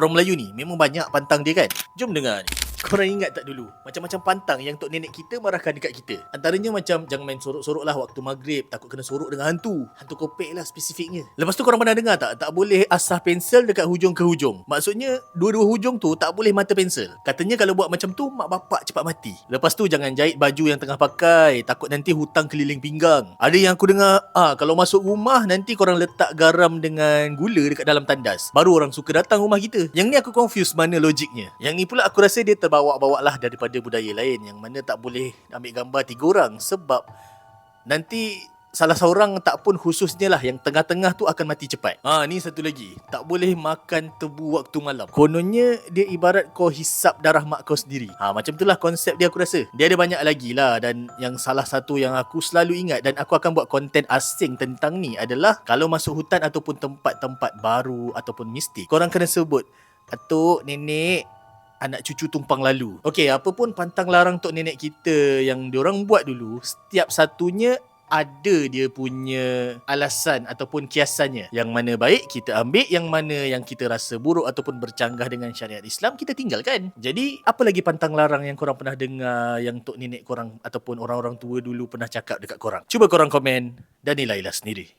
Orang Melayu ni memang banyak pantang dia kan. Jom dengar ni. Korang ingat tak dulu macam-macam pantang yang tok nenek kita marahkan dekat kita? Antaranya macam jangan main sorok-sorok lah waktu maghrib, takut kena sorok dengan hantu. Hantu kopek lah spesifiknya. Lepas tu korang pernah dengar tak boleh asah pensel dekat hujung ke hujung. Maksudnya dua-dua hujung tu tak boleh mata pensel. Katanya kalau buat macam tu mak bapak cepat mati. Lepas tu jangan jahit baju yang tengah pakai, takut nanti hutang keliling pinggang. Ada yang aku dengar kalau masuk rumah nanti korang letak garam dengan gula dekat dalam tandas, baru orang suka datang rumah kita. Yang ni aku confuse mana logiknya. Yang ni pula aku rasa dia terbawa-bawa lah daripada budaya lain, yang mana tak boleh ambil gambar 3 orang sebab nanti salah seorang tak pun khususnya lah yang tengah-tengah tu akan mati cepat. Ni satu lagi, tak boleh makan tebu waktu malam. Kononnya dia ibarat kau hisap darah mak kau sendiri. Macam tu lah konsep dia aku rasa. Dia ada banyak lagi lah, dan yang salah satu yang aku selalu ingat dan aku akan buat konten asing tentang ni adalah kalau masuk hutan ataupun tempat-tempat baru ataupun mistik, korang kena sebut atuk, nenek, anak cucu tumpang lalu. Okey, apa pun pantang larang tok nenek kita yang diorang buat dulu, setiap satunya ada dia punya alasan ataupun kiasannya. Yang mana baik kita ambil, yang mana yang kita rasa buruk ataupun bercanggah dengan syariat Islam kita tinggalkan. Jadi apa lagi pantang larang yang korang pernah dengar yang tok nenek korang ataupun orang-orang tua dulu pernah cakap dekat korang? Cuba korang komen dan nilailah sendiri.